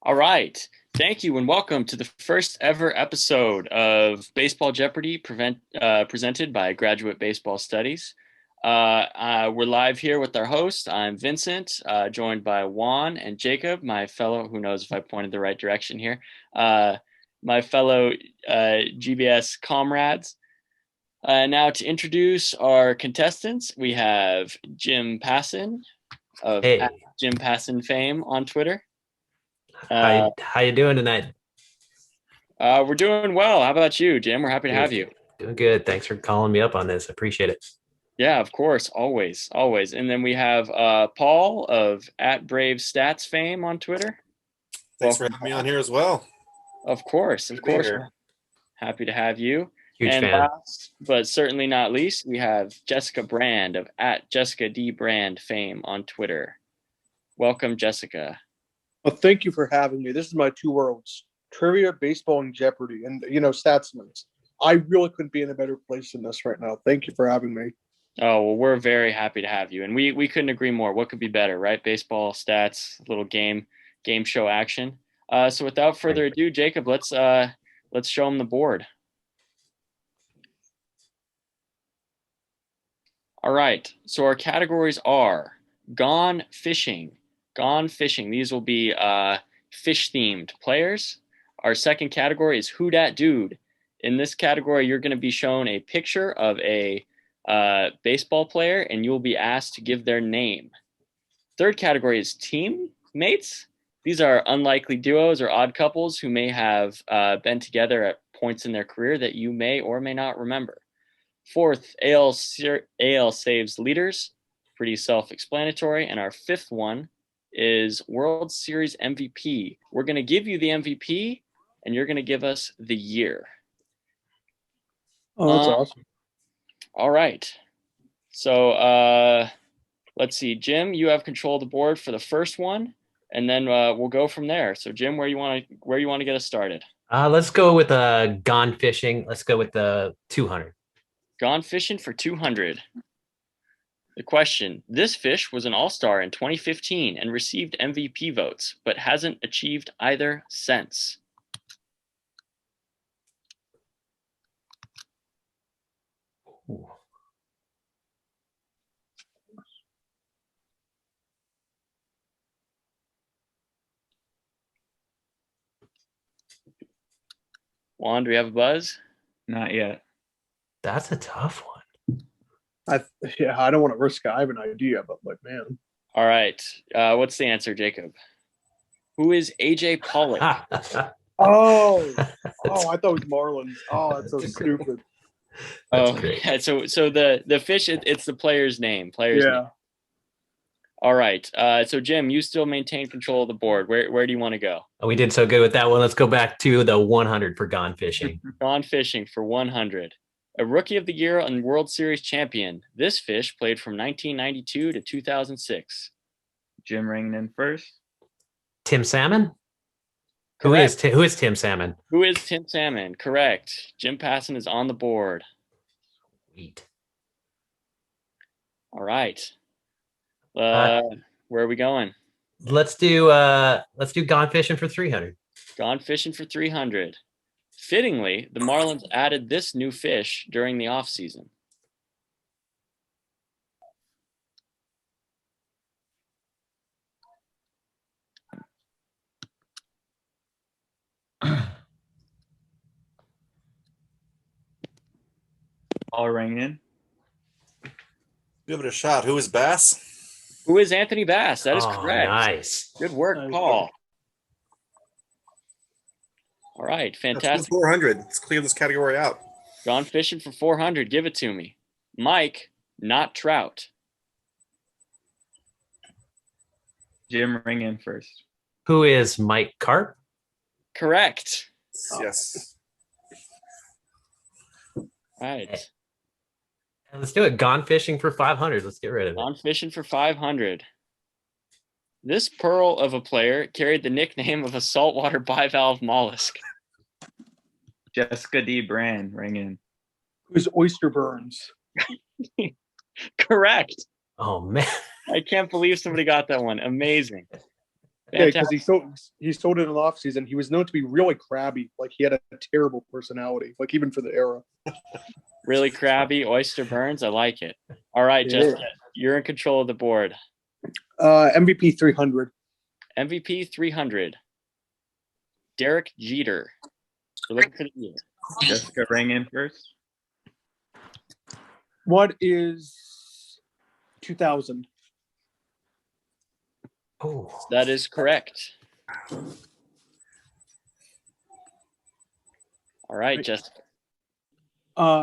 All right. Thank you and welcome to the first ever episode of Baseball Jeopardy presented by Graduate Baseball Studies. We're live here with our host. I'm Vincent, joined by Juan and Jacob, my fellow, who knows if I pointed the right direction here, my fellow GBS comrades. Now to introduce our contestants, we have Jim Passon of Hey, Jim Passon fame on Twitter. how you doing tonight? We're doing well. How about you, Jim? We're happy to have Good, you. doing good. Thanks for calling me up on this. Appreciate it. Yeah, of course, always, always. And then we have Paul of @Brave Stats fame on Twitter. Thanks for Welcome, having me on Paul. here as well. Of course, Good of to be course. here. We're happy to have you. Huge And fan. last but certainly not least, we have Jessica Brand of @JessicaDBrand fame on Twitter. Welcome, Jessica. Well, thank you for having me. This is my two worlds: trivia, baseball, and Jeopardy. And Statsman's. I really couldn't be in a better place than this right now. Thank you for having me. Oh, well, we're very happy to have you. And we couldn't agree more. What could be better, right? Baseball, stats, little game show action. So without further ado, Jacob, let's show them the board. All right. So our categories are gone fishing. Gone fishing. These will be fish themed players. Our second category is Who Dat Dude. In this category, you're going to be shown a picture of a baseball player, and you'll be asked to give their name. Third category is teammates. These are unlikely duos or odd couples who may have been together at points in their career that you may or may not remember. Fourth, AL saves leaders. Pretty self-explanatory. And our fifth one is World Series MVP. We're going to give you the MVP, and you're going to give us the year. Oh, that's awesome. All right. So let's see. Jim, you have control of the board for the first one, and then we'll go from there. So, Jim, where you want to get us started? Let's go with gone fishing. Let's go with the 200. Gone fishing for 200. The question: this fish was an all-star in 2015 and received MVP votes, but hasn't achieved either since. Ooh. Juan, do we have a buzz? Not yet. That's a tough one. I don't want to risk it. I have an idea, but man. All right. What's the answer, Jacob? Who is AJ Pollock? Oh, I thought it was Marlins. Oh, that's so stupid. Great. Yeah, so the fish, it's the player's name. Name. All right. So Jim, you still maintain control of the board. Where do you want to go? We did so good with that one. Let's go back to the 100 for gone fishing. Gone fishing for 100. A Rookie of the Year and World Series champion. This fish played from 1992 to 2006. Jim ringing in first. Tim Salmon? Correct. Who is Tim Salmon? Who is Tim Salmon? Correct. Jim Passon is on the board. Sweet. All right. Where are we going? Let's do gone fishing for 300. Gone fishing for 300. Fittingly, the Marlins added this new fish during the offseason. All ringing in. Give it a shot. Who is Bass? Who is Anthony Bass? That is correct. Nice. Good work, Paul. All right, fantastic. 400. Let's clear this category out. Gone fishing for 400. Give it to me. Mike, not Trout. Jim ring in first. Who is Mike Carp? Correct. Yes. All right. Let's do it. Gone fishing for 500. Let's get rid of it. Gone fishing for 500. This pearl of a player carried the nickname of a saltwater bivalve mollusk. Jessica D. Brand ring in. Who's Oyster Burns? Correct. Oh man. I can't believe somebody got that one. Amazing. Yeah, because Fantastic. he sold it in the offseason. He was known to be really crabby. Like he had a terrible personality, like even for the era. Really crabby oyster burns. I like it. All right, Yeah. Jessica, you're in control of the board. MVP 300. MVP 300. Derek Jeter. We're looking for the year. Jessica, ring in first. What is 2000? Oh, That is correct. All right, Jessica.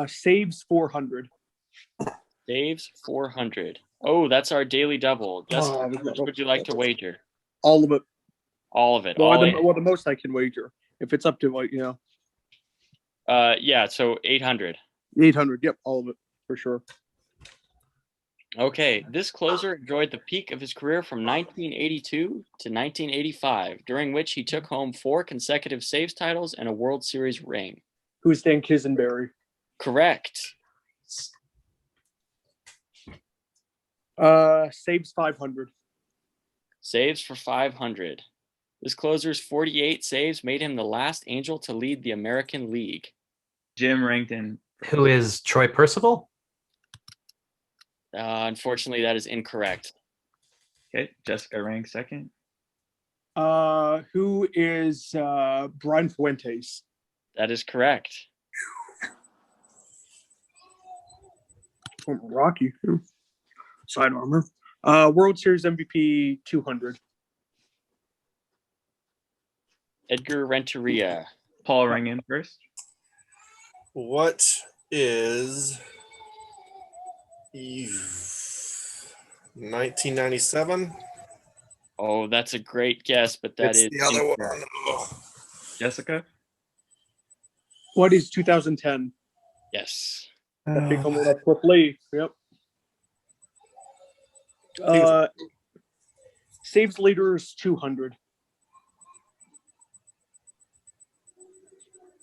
Saves 400. Saves 400. Oh, that's our daily double. Jessica, how much would you like to wager? All of it. All of it. Well, All the most I can wager. If it's up to like yeah, so 800. 800. Yep, all of it for sure. Okay, this closer enjoyed the peak of his career from 1982 to 1985, during which he took home 4 consecutive saves titles and a World Series ring. Who's Dan Kisenberry? Correct. Saves 500. Saves for 500. This closer's 48 saves made him the last Angel to lead the American League. Jim ranked in. who is Troy Percival? Unfortunately, that is incorrect. Okay, Jessica ranked second. Who is Brian Fuentes? That is correct. Rocky. Side armor. World Series MVP 200. Edgar Renteria. Paul, ring in first. What is 1997? Oh, that's a great guess, but that It's is the other one. incorrect. Ugh. Jessica. What is 2010? Yes. That big home run up Cliff Lee. Yep. Saves leaders 200.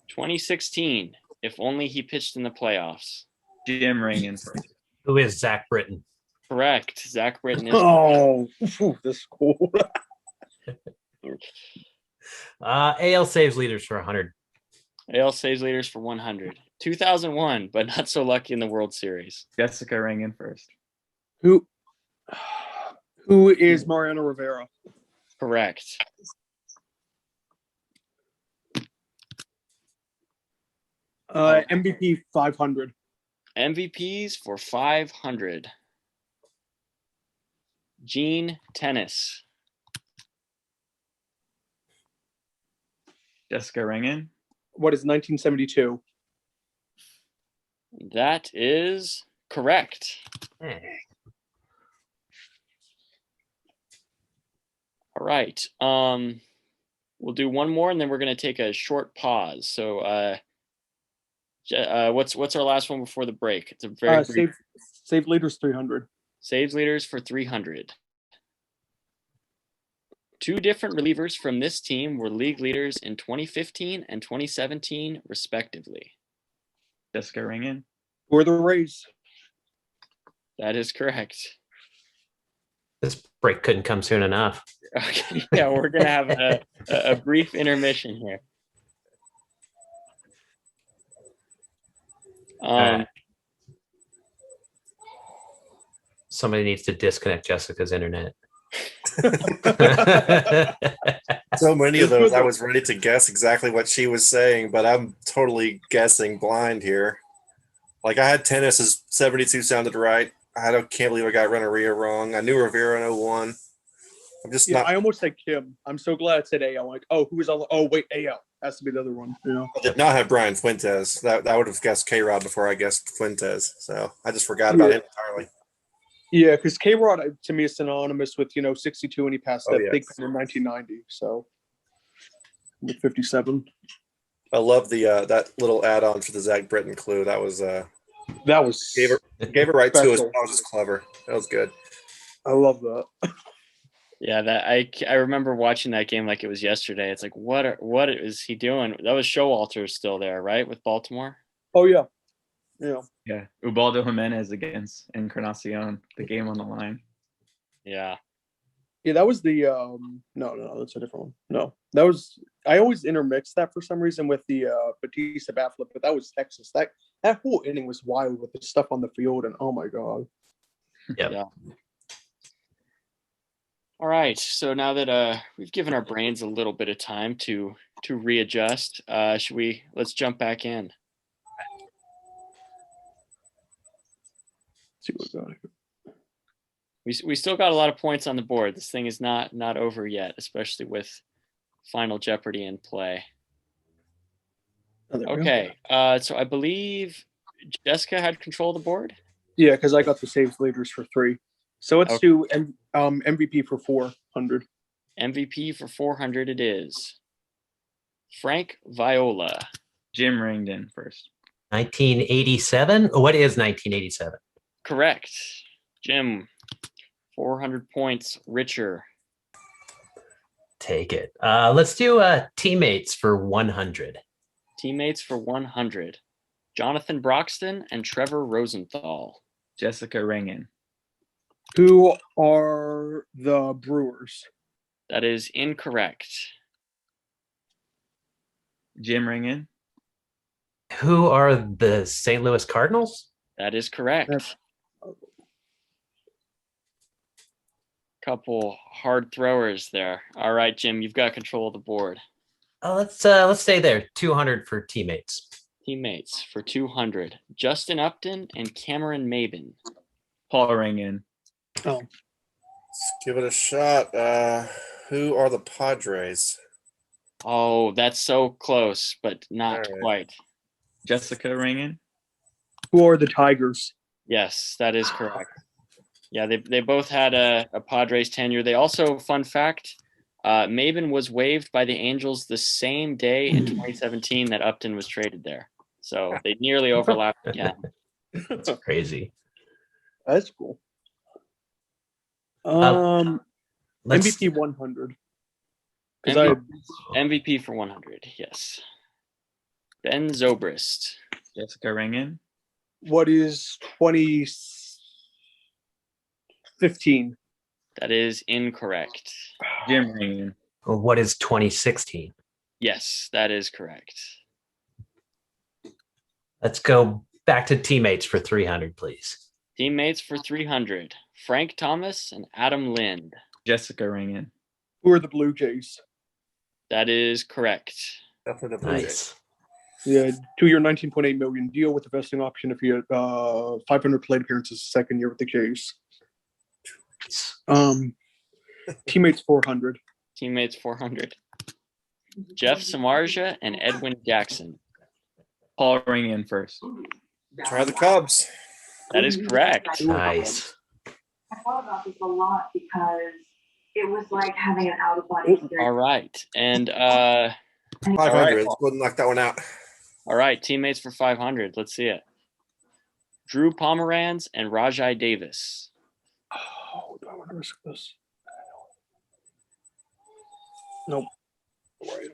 2016. If only he pitched in the playoffs. Jim ring in first. Who is Zach Britton? Correct. Zach Britton is Oh, this is cool. AL saves leaders for 100. AL saves leaders for 100. 2001, but not so lucky in the World Series. Jessica ring in first. Who is Mariano Rivera? Correct. MVP 500. MVPs for 500. Gene Tennis. Jessica ring in. What is 1972? That is correct. Eh. All right. We'll do one more and then we're going to take a short pause. So what's our last one before the break? It's a very brief. Save leaders 300. Saves leaders for 300. 2 different relievers from this team were league leaders in 2015 and 2017, respectively. Jessica ring in. Who are the Rays? That is correct. This break couldn't come soon enough. Okay, yeah, we're going to have a brief intermission here. Somebody needs to disconnect Jessica's internet. So many of those, I was ready to guess exactly what she was saying, but I'm totally guessing blind here. Like I had tennis as 72 sounded right. Can't believe I got Renteria wrong. I knew Rivera in 01. I'm just not. I almost said Kim. I'm so glad I said AL. Like, who was on? Oh, wait, AL has to be the other one. You know, I did not have Brian Fuentes. That would have guessed K-Rod before I guessed Fuentes. So I just forgot about him entirely. Yeah, because K-Rod to me is synonymous with 62, and he passed that big pen in 1990. So with 57. I love the that little add-on for the Zach Britton clue. That was gave it right to us. That was just clever. That was good. I love that. Yeah, that I remember watching that game like it was yesterday. It's like what is he doing? That was Showalter still there, right, with Baltimore? Oh yeah. Yeah. Yeah. Ubaldo Jimenez against Encarnacion. The game on the line. Yeah. Yeah, that was the no, that's a different one. No, that was I always intermix that for some reason with the Batista bat flip, but that was Texas. That whole inning was wild with the stuff on the field, and oh my god. Yep. Yeah. All right. So now that we've given our brains a little bit of time to readjust, let's jump back in. Let's see what we got here. We still got a lot of points on the board. This thing is not over yet, especially with Final Jeopardy in play. Oh, there we go. Okay. So I believe Jessica had control of the board. Yeah, because I got the saves leaders for 3. So let's Okay. do MVP for 400. MVP for 400 it is. Frank Viola. Jim Ringdon first. 1987. What is 1987? Correct. Jim, 400 points richer. Take it. Let's do teammates for 100. Teammates for 100. Jonathan Broxton and Trevor Rosenthal. Jessica Ringen. Who are the Brewers? That is incorrect. Jim Ringen. Who are the St. Louis Cardinals? That is correct. That's- Couple hard throwers there. All right, Jim, you've got control of the board. Let's stay there. 200 for teammates. Teammates for 200. Justin Upton and Cameron Maben. Paul Ringen. Oh, Let's give it a shot. Who are the Padres? Oh, that's so close, but not All right. quite. Jessica Ringen. who are the Tigers? Yes, that is correct. Yeah, they both had a Padres tenure. They also, fun fact, Maben was waived by the Angels the same day in 2017 that Upton was traded there. So they nearly overlapped again. That's crazy. That's cool. Let's MVP 100. Because MVP for 100, yes. Ben Zobrist. Jessica Ringen. what is 2015? That is incorrect. Jim Ringen. what is 2016? Yes, that is correct. Let's go back to teammates for 300, please. Teammates for 300. Frank Thomas and Adam Lind. Jessica Ringen. Who are the Blue Jays? That is correct. Definitely the Blue Jays. Nice. Yeah, 2-year, $19.8 million deal with the vesting option if you had 500 plate appearances second year with the Jays. Teammates 400. Teammates 400. Jeff Samardzija and Edwin Jackson. Paul Ringen first. Try the Cubs. That is correct. Nice. I thought about this a lot because it was like having an out of body experience. All right. And 500. right. Let's go and knock that one out. all right, teammates for 500. Let's see it. Drew Pomeranz and Rajai Davis. Oh, do I want to risk this? Nope. Right.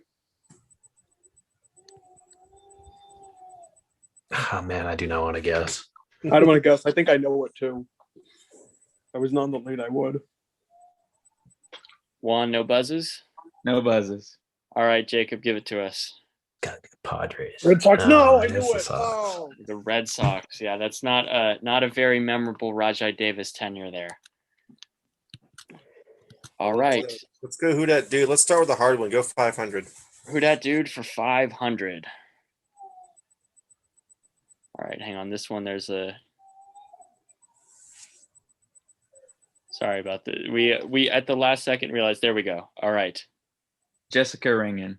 Oh man, I do not want to guess. I don't want to guess. I think I know it too. If I was not on the lead, I would. One, no buzzes. No buzzes. All right, Jacob, give it to us. Gotta be the Padres. Red Sox. Oh, No, I it's knew the it. Sox. Oh. The Red Sox. Yeah, that's not a very memorable Rajai Davis tenure there. All right. Let's go. Who that dude? Let's start with the hard one. Go 500. Who dat dude for 500? All right, hang on. This one, there's a. Sorry about that. We at the last second realized. There we go. All right, Jessica Ringen.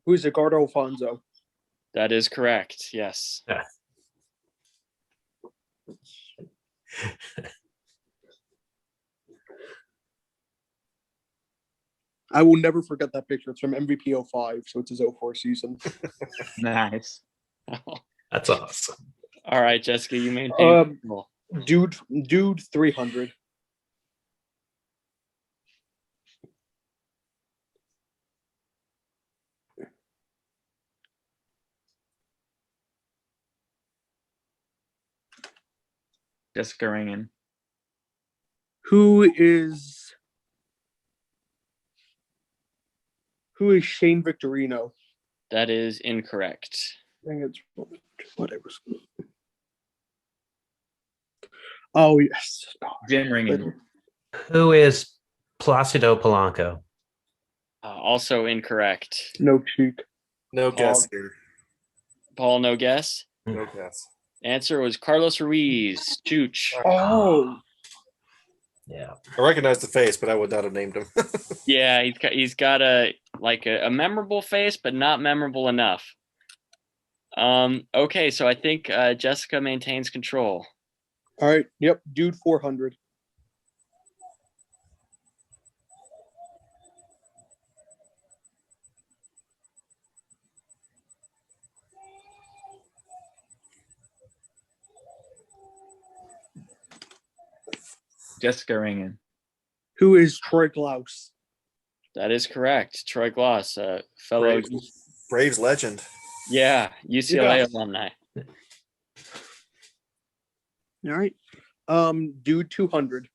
Who's Ricardo Alfonso? that is correct. Yes. I will never forget that picture. It's from MVP 05, so it's his 04 season. Nice. That's awesome. All right, Jessica, you maintain control. Dude 300. Jessica Ringen. Who is Who is Shane Victorino? That is incorrect. Dang it. Whatever. Oh, yes. Jim Ringen. Who is Placido Polanco? Also incorrect. No cheek. No Paul. guess here. Paul, no guess. No guess. Answer was Carlos Ruiz. Chooch. Oh. Yeah. I recognize the face, but I would not have named him. Yeah, he's got a memorable face, but not memorable enough. Okay, so I think Jessica maintains control. All right. Yep. Dude 400. Jessica Ringen. Who is Troy Glaus? That is correct. Troy Gloss, fellow, Braves legend. UCLA Yeah. alumni. All right. Dude 200.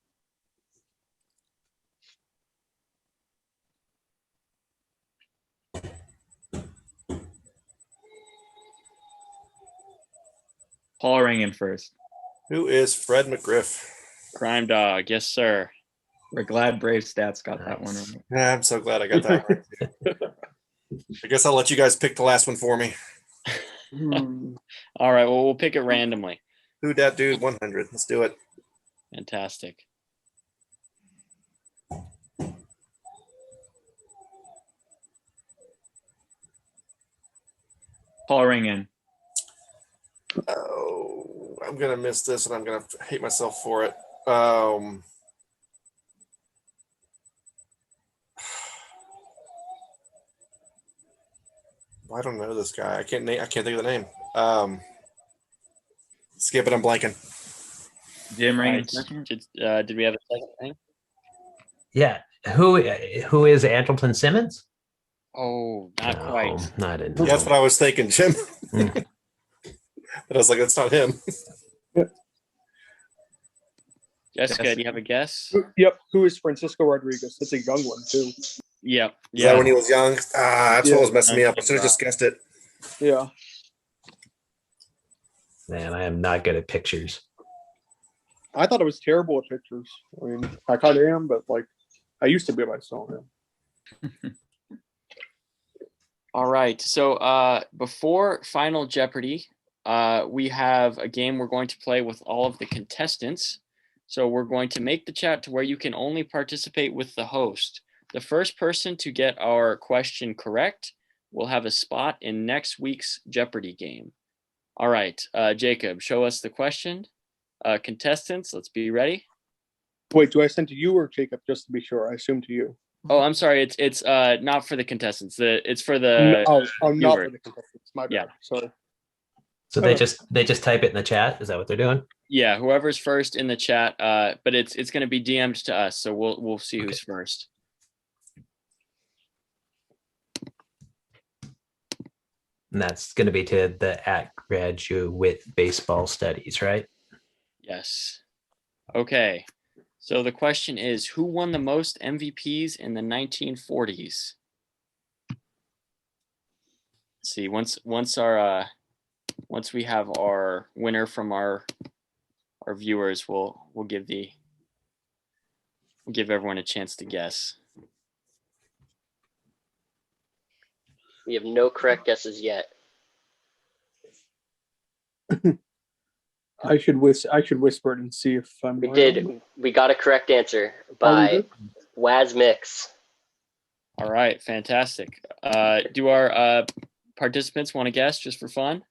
Paul Ringen first. Who is Fred McGriff? Crime Dog, yes, sir. We're glad Brave Stats got that one Nice. right. Yeah, I'm so glad I got that right. I guess I'll let you guys pick the last one for me. All right, well, we'll pick it randomly. Who dat dude 100? Let's do it. Fantastic. Paul Ringen. Oh, I'm gonna miss this, and I'm gonna hate myself for it. I don't know this guy. I can't think of the name. Skip it. I'm blanking. Jim Ringen Right. second. Did we have a second thing? Yeah. Who is Andrelton Simmons? Oh, not No, quite. I didn't Yeah, know. that's what I was thinking, Jim. Mm. But I was like, that's not him. Jessica, Yes. do you have a guess? Yep. Who is Francisco Rodriguez? That's a young one, too. Yep. Is that when he was young? That's what was messing me up. I should have just guessed it. Yeah. Man, I am not good at pictures. I thought I was terrible at pictures. I mean, I kind of am, but like, I used to be, but I still am. All right. So before Final Jeopardy, we have a game we're going to play with all of the contestants. So we're going to make the chat to where you can only participate with the host. The first person to get our question correct will have a spot in next week's Jeopardy game. All right, Jacob, show us the question. Contestants, let's be ready. Wait, do I send to you or Jacob? Just to be sure, I assume to you. Oh, I'm sorry. It's not for the contestants. It's for the not for viewer. the contestants. My bad. Yeah. Sorry. So they just type it in the chat. Is that what they're doing? Yeah, whoever's first in the chat. But it's going to be DM'd to us, so we'll see who's first. And that's going to be to the at graduate baseball studies, right? Yes. Okay. So the question is, who won the most MVPs in the 1940s? Let's see. Once we have our winner from our viewers, we'll give everyone a chance to guess. We have no correct guesses yet. I should whisper it and see if I'm. We right. did. We got a correct answer by did? Waz Mix. All right, fantastic. Do our participants want to guess just for fun?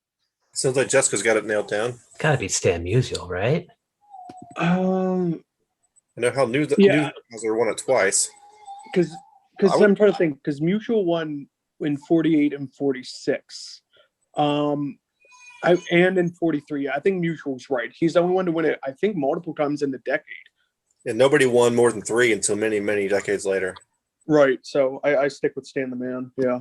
Sounds like Jessica's got it nailed down. It's got to be Stan Musial, right? I know how News won it twice. Because I'm trying to think. Because Mutual won in 48 and 46. And in 43. I think Mutual's right. He's the only one to win it, I think, multiple times in the decade. And nobody won more than 3 until many, many decades later. Right. So I stick with Stan the Man. Yeah.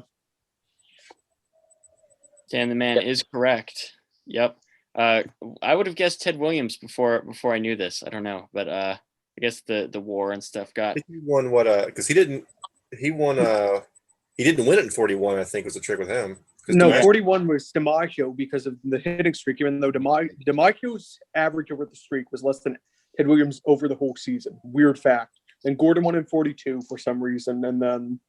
Stan the Man is correct. Yep. I would have guessed Ted Williams before I knew this. I don't know, but I guess the war and stuff got. I think he won what? Because he won He didn't win it in 41, I think was the trick with him. 'Cause No, DiMaggio- 41 was DiMaggio because of the hitting streak, even though DiMaggio's average over the streak was less than Ted Williams over the whole season. Weird fact. And Gordon won in 42 for some reason. And then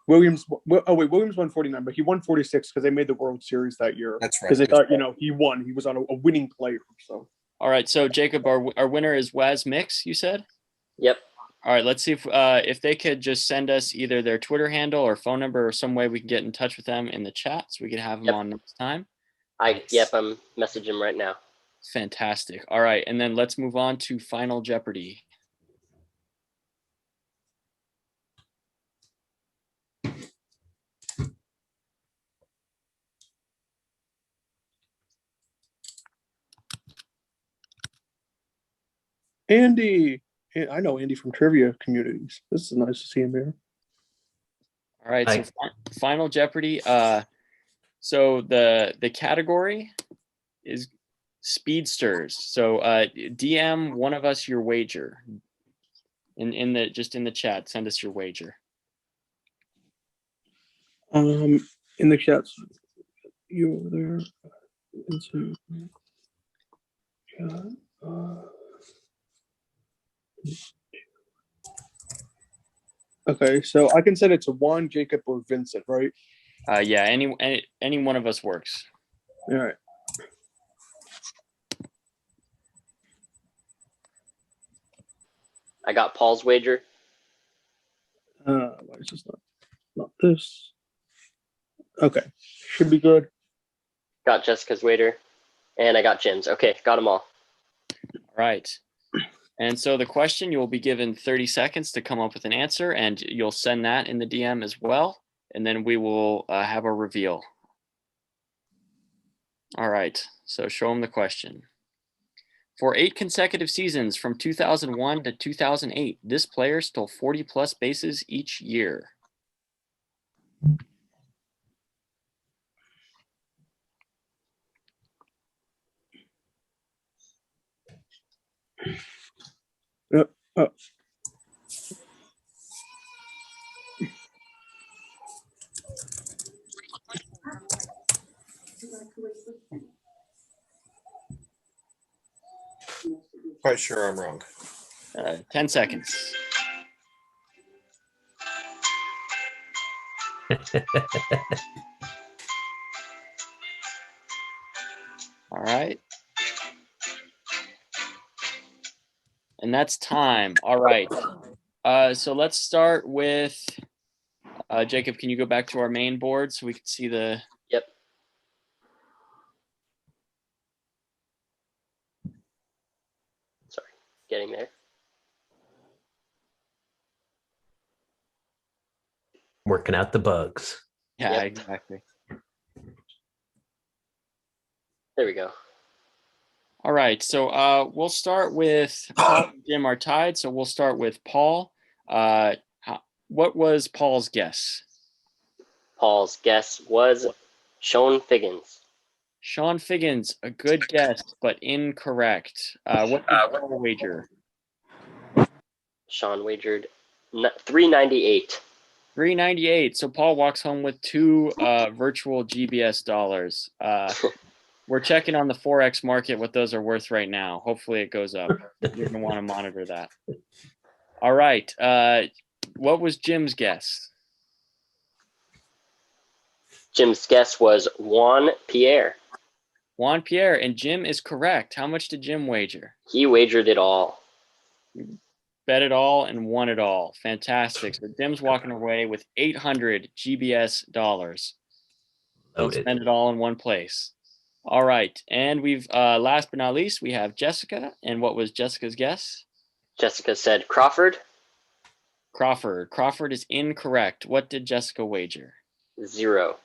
Williams won 49, but he won 46 because they made the World Series that year. That's right. Because they thought, he won. He was on a winning player. So All right. So Jacob, our winner is Waz Mix, you said? Yep. All right. Let's see if they could just send us either their Twitter handle or phone number or some way we can get in touch with them in the chat so we can have them on next time. I'm messaging him right now. Fantastic. All right. And then let's move on to Final Jeopardy. Andy. I know Andy from trivia communities. This is nice to see him here. All right. Hi. So Final Jeopardy. So the category is speedsters. So DM one of us your wager. In the chat, send us your wager. In the chats, you over there. Okay, so I can send it to Juan, Jacob, or Vincent, right? Yeah, any one of us works. All right. I got Paul's wager. Why is this not this? Okay, should be good. Got Jessica's wager. And I got Jim's. Okay, got them all. All right. And so the question, you will be given 30 seconds to come up with an answer, and you'll send that in the DM as well. And then we will have a reveal. All right. So show them the question. For 8 consecutive seasons from 2001 to 2008, this player stole 40-plus bases each year. Quite sure I'm wrong. 10 seconds. All right. And that's time. All right. So let's start with Jacob. Can you go back to our main board so we can see the? Yep. Sorry, getting there. Working out the bugs. Yeah, Yep. exactly. There we go. All right. So we'll start with Paul and Jim are tied. So we'll start with Paul. What was Paul's guess? Paul's guess was Sean Figgins. Sean Figgins, a good guess, but incorrect. What did Paul wager? Sean wagered 398. 398. So Paul walks home with 2 virtual GBS dollars. We're checking on the Forex market what those are worth right now. Hopefully it goes up. You're going to want to monitor that. All right. What was Jim's guess? Jim's guess was Juan Pierre. Juan Pierre, and Jim is correct. How much did Jim wager? He wagered it all. Bet it all and won it all. Fantastic. So Jim's walking away with 800 GBS dollars. Don't Loaded. spend it all in one place. All right. And we've last but not least, we have Jessica. And what was Jessica's guess? Jessica said Crawford. Crawford. Crawford is incorrect. What did Jessica wager? 0.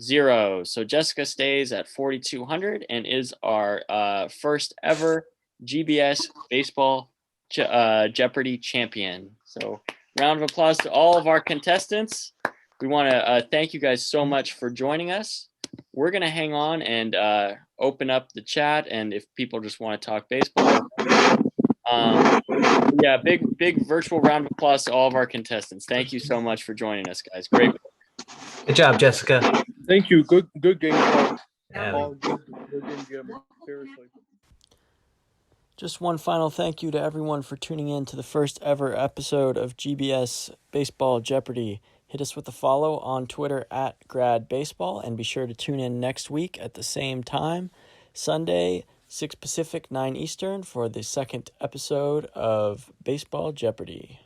0. So Jessica stays at 4,200 and is our first ever GBS baseball Jeopardy champion. So round of applause to all of our contestants. We want to thank you guys so much for joining us. We're going to hang on and open up the chat, and if people just want to talk baseball. Yeah, big virtual round of applause to all of our contestants. Thank you so much for joining us, guys. Great. Good job, Jessica. Thank you. Good game. Paul. Yeah, Paul, good game, Jim. Seriously. Just one final thank you to everyone for tuning in to the first ever episode of GBS Baseball Jeopardy. Hit us with a follow on Twitter at GradBaseball, and be sure to tune in next week at the same time, Sunday, 6 Pacific, 9 Eastern, for the second episode of Baseball Jeopardy.